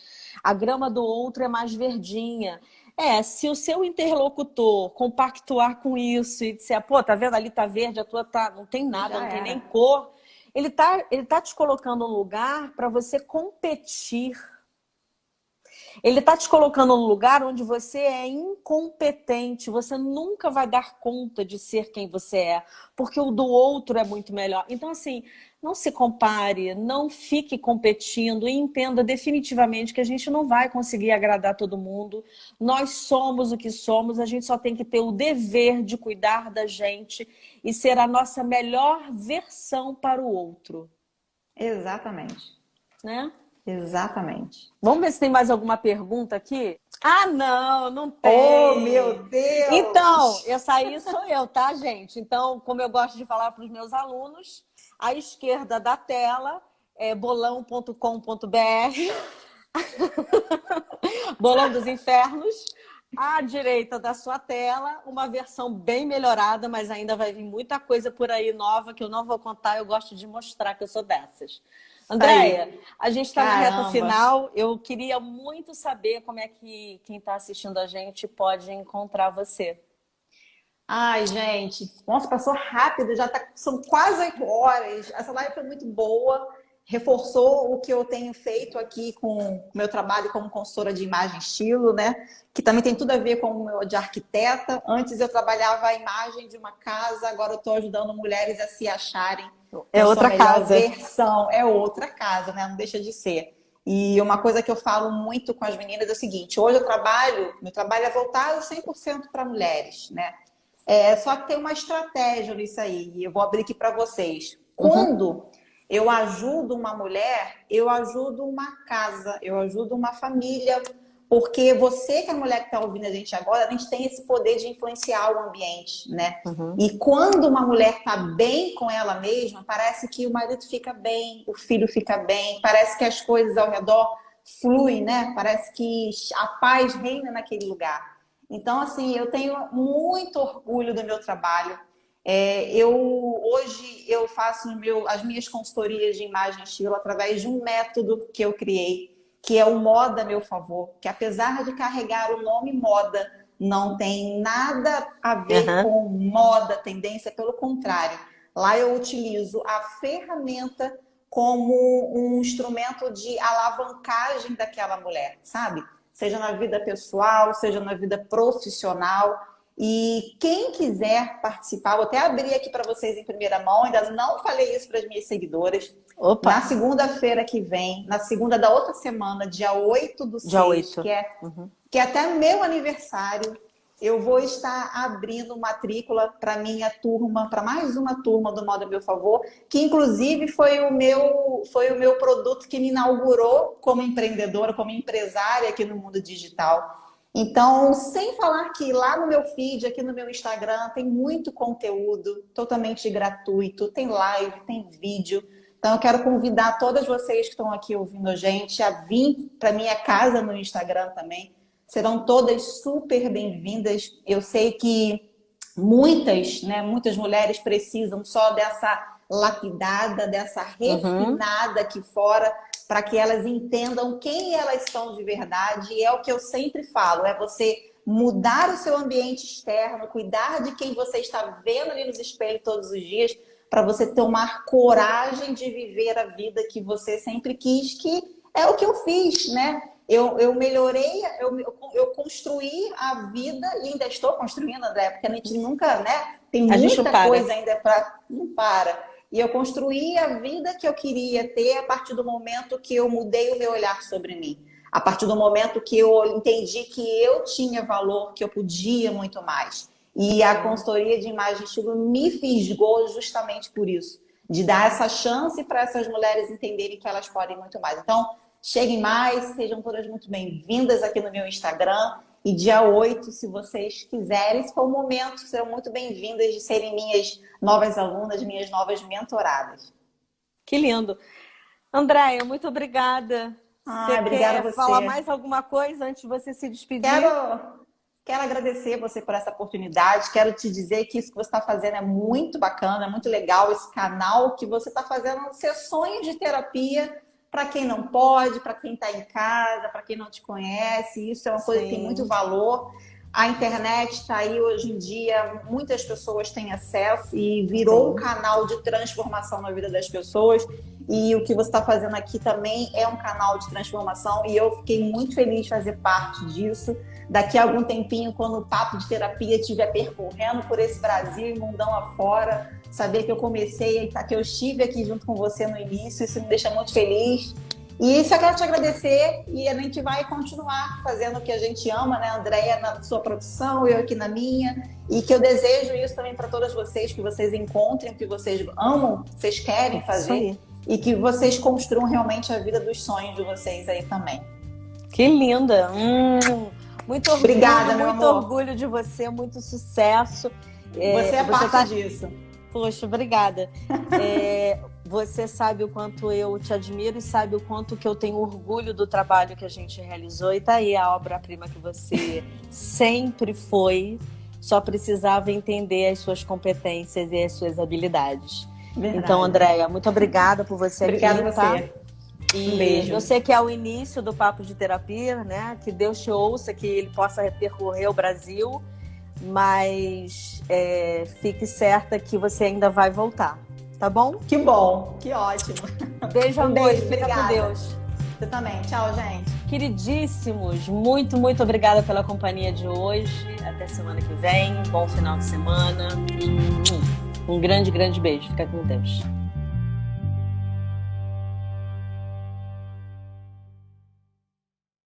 a grama do outro é mais verdinha. Se o seu interlocutor compactuar com isso e disser, tá vendo, ali tá verde, a tua não tem nada, não tem nem cor, ele tá te colocando num lugar para você competir. Ele está te colocando num lugar onde você é incompetente, você nunca vai dar conta de ser quem você é, porque o do outro é muito melhor. Então, assim, não se compare, não fique competindo e entenda definitivamente que a gente não vai conseguir agradar todo mundo. Nós somos o que somos, a gente só tem que ter o dever de cuidar da gente e ser a nossa melhor versão para o outro. Exatamente. Né? Exatamente. Vamos ver se tem mais alguma pergunta aqui? Não tem. Oh, meu Deus! Então, essa aí sou eu, tá, gente? Então, como eu gosto de falar para os meus alunos, à esquerda da tela é bolão.com.br, Bolão dos Infernos. À direita da sua tela, uma versão bem melhorada, mas ainda vai vir muita coisa por aí nova que eu não vou contar, eu gosto de mostrar que eu sou dessas. Andréia, a gente está na reta Caramba. final. Eu queria muito saber como é que quem está assistindo a gente pode encontrar você. Ai, gente, nossa, passou rápido, são quase 8 horas. Essa live foi muito boa, reforçou o que eu tenho feito aqui com o meu trabalho como consultora de imagem e estilo, né? Que também tem tudo a ver com o meu de arquiteta. Antes eu trabalhava a imagem de uma casa, agora eu estou ajudando mulheres a se acharem. É outra casa. Versão, é outra casa, né? Não deixa de ser. E uma coisa que eu falo muito com as meninas é o seguinte: hoje meu trabalho é voltado 100% para mulheres, né? Só que tem uma estratégia nisso aí, e eu vou abrir aqui para vocês. Quando eu ajudo uma mulher, eu ajudo uma casa, eu ajudo uma família, porque você, que é a mulher que está ouvindo a gente agora, a gente tem esse poder de influenciar o ambiente, né? E quando uma mulher está bem com ela mesma, parece que o marido fica bem, o filho fica bem, parece que as coisas ao redor fluem, né? Parece que a paz reina naquele lugar. Então, assim, eu tenho muito orgulho do meu trabalho. Hoje eu faço as minhas consultorias de imagem e estilo através de um método que eu criei, que é o Moda a Meu Favor, que apesar de carregar o nome moda, não tem nada a ver com moda, tendência, pelo contrário. Lá eu utilizo a ferramenta como um instrumento de alavancagem daquela mulher, sabe? Seja na vida pessoal, seja na vida profissional. E quem quiser participar, vou até abrir aqui para vocês em primeira mão, ainda não falei isso para as minhas seguidoras. Opa. Na segunda-feira que vem, na segunda da outra semana, dia 8/6, que é até meu aniversário, eu vou estar abrindo matrícula para minha turma, para mais uma turma do Moda a Meu Favor, que inclusive foi o meu produto que me inaugurou como empreendedora, como empresária aqui no mundo digital. Então, sem falar que lá no meu feed, aqui no meu Instagram, tem muito conteúdo totalmente gratuito, tem live, tem vídeo. Então, eu quero convidar todas vocês que estão aqui ouvindo a gente a vir para minha casa no Instagram também. Serão todas super bem-vindas. Eu sei que muitas mulheres precisam só dessa lapidada, dessa refinada aqui fora, para que elas entendam quem elas são de verdade. E é o que eu sempre falo, é você mudar o seu ambiente externo, cuidar de quem você está vendo ali nos espelhos todos os dias, para você tomar coragem de viver a vida que você sempre quis, que é o que eu fiz, né? Eu melhorei, eu construí a vida e ainda estou construindo, André, porque a gente nunca, né? Tem muita coisa ainda para... Não para. E eu construí a vida que eu queria ter a partir do momento que eu mudei o meu olhar sobre mim. A partir do momento que eu entendi que eu tinha valor, que eu podia muito mais. E a consultoria de imagem e estilo me fisgou justamente por isso. De dar essa chance para essas mulheres entenderem que elas podem muito mais. Então, cheguem mais, sejam todas muito bem-vindas aqui no meu Instagram. E dia 8, se vocês quiserem, se for o momento, serão muito bem-vindas de serem minhas novas alunas, minhas novas mentoradas. Que lindo. Andréia, muito obrigada. Obrigada a você. Quer falar mais alguma coisa antes de você se despedir? Quero agradecer você por essa oportunidade. Quero te dizer que isso que você está fazendo é muito bacana, é muito legal. Esse canal que você está fazendo sessões de terapia para quem não pode, para quem está em casa, para quem não te conhece. Isso é uma coisa que tem muito valor. A internet está aí hoje em dia, muitas pessoas têm acesso e virou um canal de transformação na vida das pessoas. E o que você está fazendo aqui também é um canal de transformação e eu fiquei muito feliz de fazer parte disso. Daqui a algum tempinho, quando o Papo de Terapia estiver percorrendo por esse Brasil e mundão afora, saber que eu comecei, que eu estive aqui junto com você no início, isso me deixa muito feliz. E só quero te agradecer e a gente vai continuar fazendo o que a gente ama, né, Andréia, na sua profissão, eu aqui na minha. E que eu desejo isso também para todas vocês, que vocês encontrem o que vocês amam, vocês querem fazer. E que vocês construam realmente a vida dos sonhos de vocês aí também. Que linda! Muito orgulho, obrigada, meu muito amor. Orgulho de você, muito sucesso. Você é parte disso. Poxa, obrigada. Você sabe o quanto eu te admiro e sabe o quanto que eu tenho orgulho do trabalho que a gente realizou. E tá aí a obra-prima que você sempre foi. Só precisava entender as suas competências e as suas habilidades. Verdade. Então, Andréia, muito obrigada por você Obrigada aqui. a você. Tá? E Um beijo. eu sei que é o início do Papo de Terapia, né? Que Deus te ouça, que ele possa percorrer o Brasil, mas fique certa que você ainda vai voltar, tá bom? Que bom, que ótimo. Beijo, Um amor. beijo, Fica com obrigada. Deus. Você também. Tchau, gente. Queridíssimos, muito, muito obrigada pela companhia de hoje. Até semana que vem. Bom final de semana. Um grande, grande beijo. Fica com Deus.